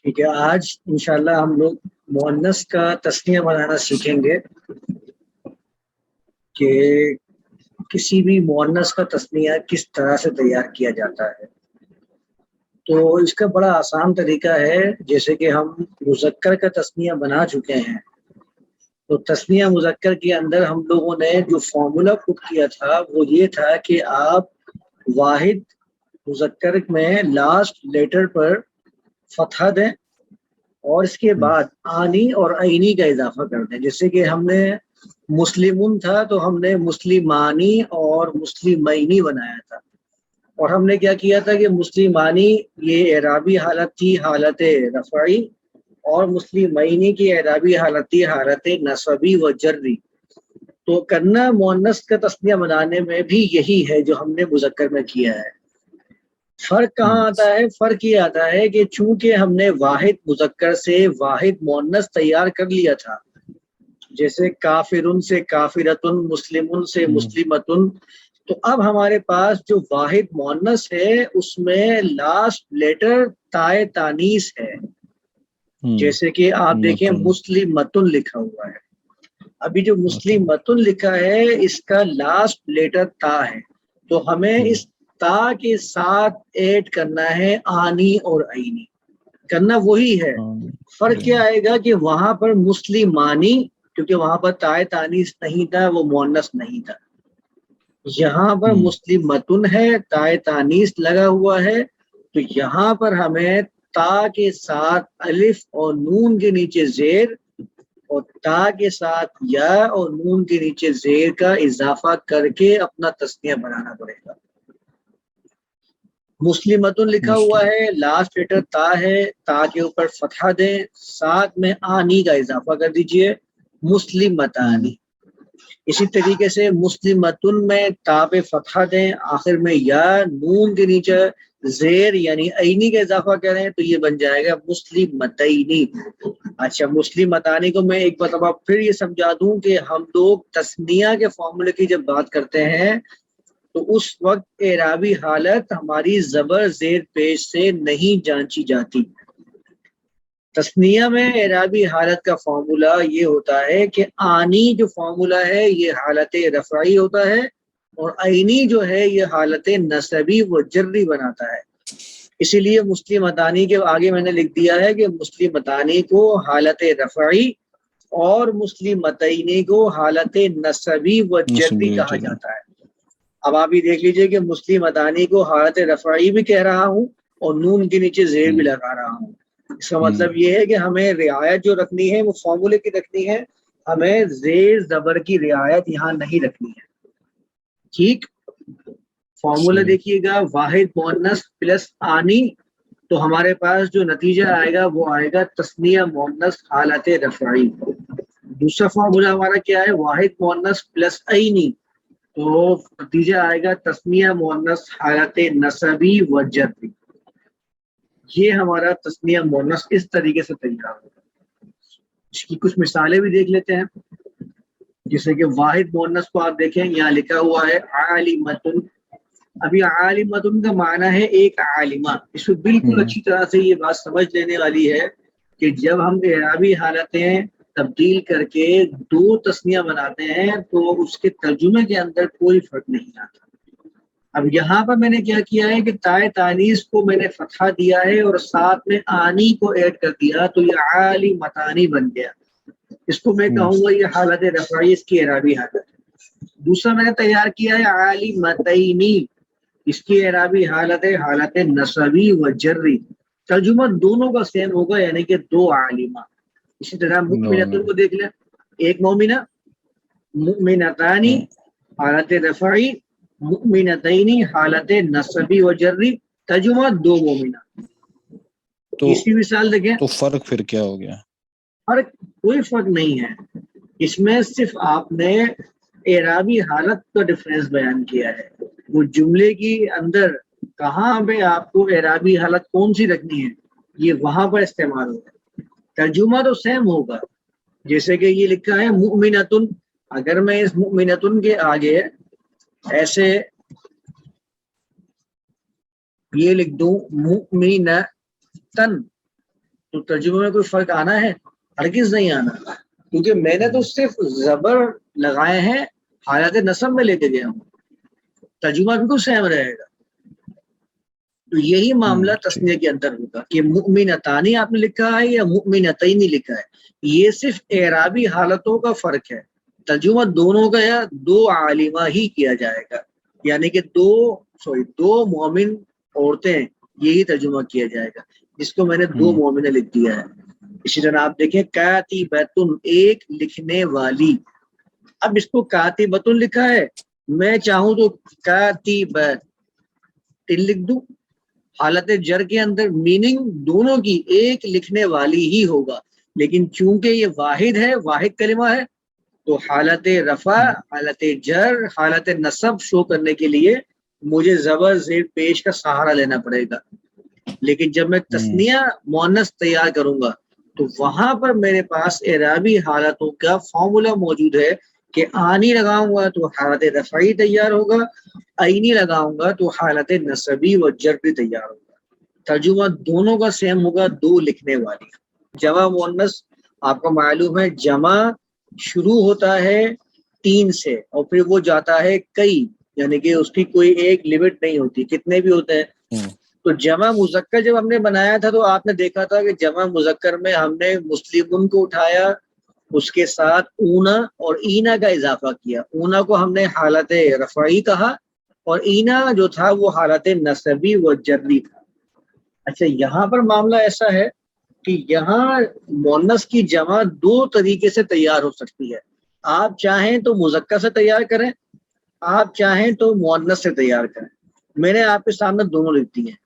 ٹھیک ہے، آج انشاءاللہ ہم لوگ مؤنث کا تسنیہ بنانا سیکھیں گے کہ کسی بھی مؤنث کا تسنیہ کس طرح سے تیار کیا جاتا ہے۔ تو اس کا بڑا آسان طریقہ ہے، جیسے کہ ہم مذکر کا تسنیہ بنا چکے ہیں، تو تسنیہ مذکر کے اندر ہم لوگوں نے جو فارمولا پٹ کیا تھا وہ یہ تھا کہ آپ واحد مذکر میں لاسٹ لیٹر پر فتحہ دیں اور اس کے بعد آنی اور عینی کا اضافہ کر دیں۔ جیسے کہ ہم نے مسلمون تھا تو ہم نے مسلمانی اور مسلمینی بنایا تھا، اور ہم نے کیا کیا تھا کہ مسلمانی یہ اعرابی حالت تھی، حالت رفعی، اور مسلمینی کی اعرابی حالت تھی، حالت نصبی و جری۔ تو کرنا مؤنث کا تسنیہ بنانے میں بھی یہی ہے جو ہم نے مذکر میں کیا ہے۔ فرق کہاں آتا ہے؟ فرق یہ آتا ہے کہ چونکہ ہم نے واحد مذکر سے واحد مؤنث تیار کر لیا تھا، جیسے کافرن سے کافرتن، مسلمن سے مسلمتن، تو اب ہمارے پاس جو واحد مؤنث ہے اس میں لاسٹ لیٹر تائے تانیث ہے۔ جیسے کہ آپ دیکھیں مسلمتن لکھا ہوا ہے، ابھی جو مسلمتن لکھا ہے اس کا لاسٹ لیٹر تا ہے، تو ہمیں اس تا کے ساتھ ایڈ کرنا ہے آنی اور عینی، کرنا وہی ہے۔ فرق کیا آئے گا کہ وہاں پر مسلمانی، کیونکہ وہاں پر تائے تانیث نہیں تھا، وہ مؤنث نہیں تھا، یہاں پر مسلمتن ہے، تائے تانیث لگا ہوا ہے، تو یہاں پر ہمیں تا کے ساتھ الف اور نون کے نیچے زیر اور تا کے ساتھ یا اور نون کے نیچے زیر کا اضافہ کر کے اپنا تسنیہ بنانا پڑے گا۔ مسلمتن لکھا ہوا ہے، لاسٹ لیٹر تا ہے، تا کے اوپر فتحہ دیں، ساتھ میں آنی کا اضافہ کر دیجئے، مسلمتانی۔ اسی طریقے سے مسلمتن میں تا پہ فتحہ دیں، آخر میں یا، نون کے نیچے زیر یعنی عینی کا اضافہ کریں تو یہ بن جائے گا مسلمتینی۔ اچھا، مسلمتانی کو میں ایک مرتبہ پھر یہ سمجھا دوں کہ ہم لوگ تسنیہ کے فارمولے کی جب بات کرتے ہیں تو اس وقت اعرابی حالت ہماری زبر زیر پیش سے نہیں جانچی جاتی۔ تسنیہ میں اعرابی حالت کا فارمولا یہ ہوتا ہے کہ آنی جو فارمولا ہے یہ حالت رفعی ہوتا ہے، اور عینی جو ہے یہ حالت نصبی و جری بناتا ہے۔ اسی لیے مسلمتانی کے آگے میں نے لکھ دیا ہے کہ مسلمتانی کو حالت رفعی اور مسلمتینی کو حالت نصبی و جری کہا جاتا ہے۔ اب آپ یہ دیکھ لیجئے کہ مسلمتانی کو حالت رفعی بھی کہہ رہا ہوں اور نون کے نیچے زیر بھی لگا رہا ہوں۔ اس کا مطلب یہ ہے کہ ہمیں رعایت جو رکھنی ہے وہ فارمولے کی رکھنی ہے، ہمیں زیر زبر کی رعایت یہاں نہیں رکھنی ہے۔ ٹھیک، فارمولہ دیکھیے گا، واحد مؤنث پلس آنی، تو ہمارے پاس جو نتیجہ آئے گا وہ آئے گا تسنیہ مؤنث حالت رفعی۔ دوسرا فارمولہ ہمارا کیا ہے؟ واحد مؤنث پلس عینی، تو نتیجہ آئے گا تسنیہ مؤنث حالت نصبی و جری۔ یہ ہمارا تسنیہ مؤنث اس طریقے سے تیار ہوگا۔ اس کی کچھ مثالیں بھی دیکھ لیتے ہیں، جیسے کہ واحد مؤنث کو آپ دیکھیں، یہاں لکھا ہوا ہے عالمتن۔ ابھی عالمتن کا معنی ہے ایک عالمہ۔ اس میں بالکل اچھی طرح سے یہ بات سمجھ لینے والی ہے کہ جب ہم اعرابی حالتیں تبدیل کر کے دو تسنیہ بناتے ہیں تو اس کے ترجمے کے اندر کوئی فرق نہیں آتا۔ اب یہاں پر میں نے کیا کیا ہے کہ تائے تانیث کو میں نے فتحہ دیا ہے اور ساتھ میں آنی کو ایڈ کر دیا، تو یہ عالمتانی بن گیا۔ اس کو میں کہوں گا یہ حالت رفعی، اس کی اعرابی حالت ہے۔ دوسرا میں نے تیار کیا ہے عالمتینی، اس کی اعرابی حالت ہے حالت نصبی و جری۔ ترجمہ دونوں کا سیم ہوگا، یعنی کہ دو عالمہ۔ اسی طرح مؤمنتن کو دیکھ لیں، ایک مومنہ، مؤمنتانی حالت رفعی، مؤمنتینی حالت نصبی و جری، ترجمہ دو مومنہ۔ تیسری مثال دیکھیں، تو فرق پھر کیا ہو گیا؟ فرق کوئی فرق نہیں ہے، اس میں صرف آپ نے اعرابی حالت کا ڈفرینس بیان کیا ہے۔ وہ جملے کی اندر کہاں پہ آپ کو اعرابی حالت کون سی رکھنی ہے یہ وہاں پر استعمال ہوگا، ترجمہ تو سیم ہوگا۔ جیسے کہ یہ لکھا ہے مؤمنتن، اگر میں اس مؤمنتن کے آگے ایسے یہ لکھ دوں مؤمنتن، تو ترجمے میں کوئی فرق آنا ہے؟ ہرگز نہیں آنا، کیونکہ میں نے تو صرف زبر لگائے ہیں، حالت نصب میں لے کے گیا ہوں، ترجمہ بالکل سیم رہے گا۔ تو یہی معاملہ تسنیہ کے اندر ہوگا کہ مؤمنتانی آپ نے لکھا ہے یا مؤمنتین لکھا ہے، یہ صرف اعرابی حالتوں کا فرق ہے، ترجمہ دونوں کا یا دو عالمہ ہی کیا جائے گا، یعنی کہ دو مومن عورتیں، یہی ترجمہ کیا جائے گا، جس کو میں نے دو مومنیں لکھ دیا ہے۔ اسی طرح آپ دیکھیں کاتبۃ، ایک لکھنے والی، اب اس کو کاتبۃ لکھا ہے، میں چاہوں تو کاتبۃ لکھ دوں، حالت جر کے اندر میننگ دونوں کی ایک لکھنے والی ہی ہوگا، لیکن چونکہ یہ واحد ہے، واحد کلمہ ہے، تو حالت رفع، حالت جر، حالت نصب شو کرنے کے لیے مجھے زبر زیر پیش کا سہارا لینا پڑے گا۔ لیکن جب میں تسنیہ مؤنث تیار کروں گا تو وہاں پر میرے پاس اعرابی حالتوں کا فارمولا موجود ہے کہ آنی لگاؤں گا تو حالت رفعی تیار ہوگا، عینی لگاؤں گا تو حالت نصبی و جربی تیار ہوگا۔ ترجمہ دونوں کا سیم ہوگا، دو لکھنے والی۔ جمع مؤنث آپ کو معلوم ہے جمع شروع ہوتا ہے 3 سے اور پھر وہ جاتا ہے کئی، یعنی کہ اس کی کوئی ایک لمٹ نہیں ہوتی، کتنے بھی ہوتے ہیں۔ تو جمع مذکر جب ہم نے بنایا تھا تو آپ نے دیکھا تھا کہ جمع مذکر میں ہم نے مسلمون کو اٹھایا، اس کے ساتھ اونا اور اینا کا اضافہ کیا، اونا کو ہم نے حالت رفعی کہا اور اینا جو تھا وہ حالت نصبی و جری تھا۔ اچھا یہاں پر معاملہ ایسا ہے کہ یہاں مؤنث کی جمع 2 طریقے سے تیار ہو سکتی ہے، آپ چاہیں تو مذکر سے تیار کریں، آپ چاہیں تو مؤنث سے تیار کریں، میں نے آپ کے سامنے دونوں لکھ دی ہیں۔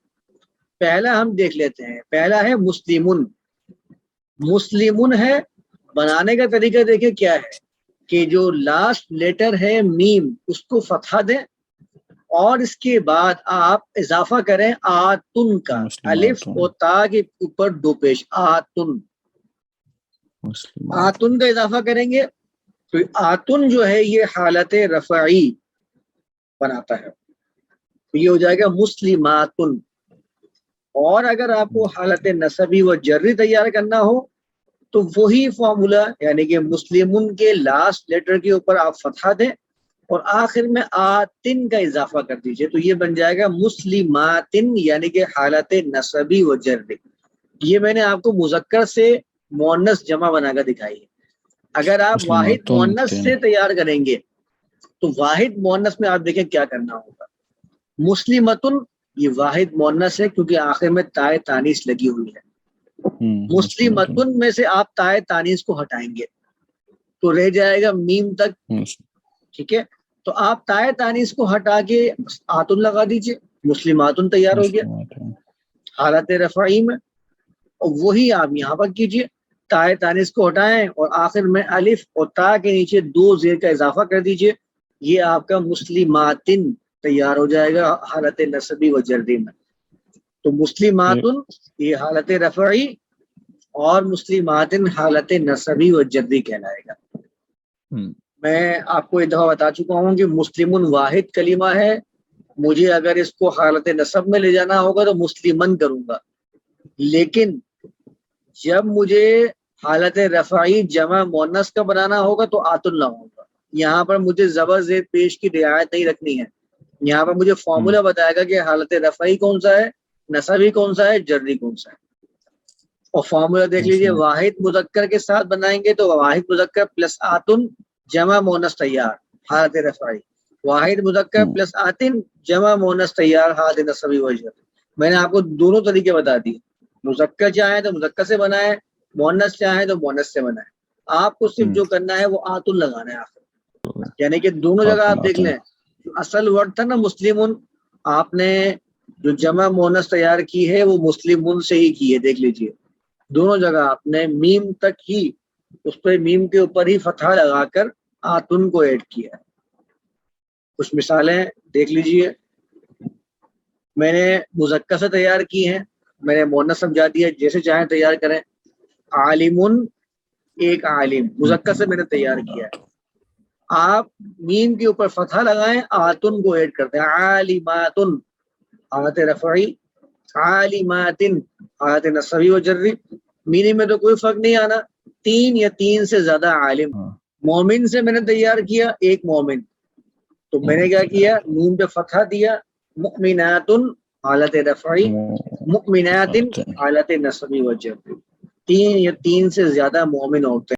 پہلا ہم دیکھ لیتے ہیں، پہلا ہے مسلمون، مسلمون ہے، بنانے کا طریقہ دیکھیں کیا ہے کہ جو لاسٹ لیٹر ہے میم اس کو فتحہ دیں اور اس کے بعد آپ اضافہ کریں آتن کا، الف اور تا کے اوپر 2 پیش، آتن، آتن کا اضافہ کریں گے تو آتن جو ہے یہ حالت رفعی بناتا ہے، یہ ہو جائے گا مسلماتن۔ اور اگر آپ کو حالت نصبی و جری تیار کرنا ہو تو وہی فارمولا، یعنی کہ مسلمون کے لاسٹ لیٹر کے اوپر آپ فتحہ دیں اور آخر میں آتن کا اضافہ کر دیجئے تو یہ بن جائے گا مسلماتن، یعنی کہ حالت نصبی و جری۔ یہ میں نے آپ کو مذکر سے مؤنث جمع بنا کر دکھائی ہے۔ اگر آپ واحد مؤنث سے تیار کریں گے تو واحد مؤنث میں آپ دیکھیں کیا کرنا ہوگا۔ مسلمتن یہ واحد مؤنث ہے کیونکہ آخر میں تائے تانیث لگی ہوئی ہے، مسلمتن میں سے آپ تائے تانیث کو ہٹائیں گے تو رہ جائے گا میم تک، ٹھیک ہے، تو آپ تائے تانیث کو ہٹا کے آتن لگا دیجئے، مسلماتن تیار ہو گیا حالت رفعی میں، اور وہی آپ یہاں پر کیجئے، تائے تانیث کو ہٹائیں اور آخر میں الف اور تا کے نیچے 2 زیر کا اضافہ کر دیجئے، یہ آپ کا مسلماتن تیار ہو جائے گا حالت نصبی و جری میں۔ تو مسلماتن یہ حالت رفعی اور مسلماتن حالت نصبی و جری کہلائے گا۔ میں آپ کو ایک دفعہ بتا چکا ہوں کہ مسلمن واحد کلمہ ہے، مجھے اگر اس کو حالت نصب میں لے جانا ہوگا تو مسلمن کروں گا، لیکن جب مجھے حالت رفعی جمع مؤنث کا بنانا ہوگا تو آتن لگاؤں گا۔ یہاں پر مجھے زبر زیر پیش کی رعایت نہیں رکھنی ہے، یہاں پر مجھے فارمولا بتائے گا کہ حالت رفعی کون سا ہے، نصبی کون سا ہے، جری کون سا ہے، اور فارمولا دیکھ لیجئے، واحد مذکر کے ساتھ بنائیں گے تو واحد مذکر پلس آتن جمع مؤنث تیار حالت رفعی، واحد مذکر پلس آتن جمع مؤنث تیار حالت نصبی و جری۔ میں نے آپ کو دونوں طریقے بتا دیے، مذکر چاہیں تو مذکر سے بنائیں، مؤنث چاہیں تو مؤنث سے بنائیں، آپ کو صرف جو کرنا ہے وہ آتن لگانا ہے آخر، یعنی کہ دونوں جگہ آپ دیکھ لیں، اصل ورڈ تھا نا مسلمون، آپ نے جو جمع مؤنث تیار کی ہے وہ مسلمون سے ہی کی ہے، دیکھ لیجئے دونوں جگہ آپ نے میم تک ہی اس پہ میم کے اوپر ہی فتحہ لگا کر آتن کو ایڈ کیا ہے۔ کچھ مثالیں دیکھ لیجئے، میں نے مذکر سے تیار کی ہیں، میں نے مؤنث سمجھا دیا، جیسے چاہیں تیار کریں۔ عالمن ایک عالم مذکر سے میں نے تیار کیا ہے، آپ میم کے اوپر فتحہ لگائیں، آتن کو ایڈ کرتے ہیں، عالماتن حالت رفعی، عالماتن حالت نصبی و جری، میننگ میں تو کوئی فرق نہیں آنا، 3 یا 3 سے زیادہ عالم. مومن سے میں نے تیار کیا ایک مومن، تو میں نے کیا کیا، نون پہ فتحہ دیا، مؤمنات حالت رفعی، مؤمنات حالت نصبی و جر. 3 یا 3 سے زیادہ مومن ہوتے ہیں.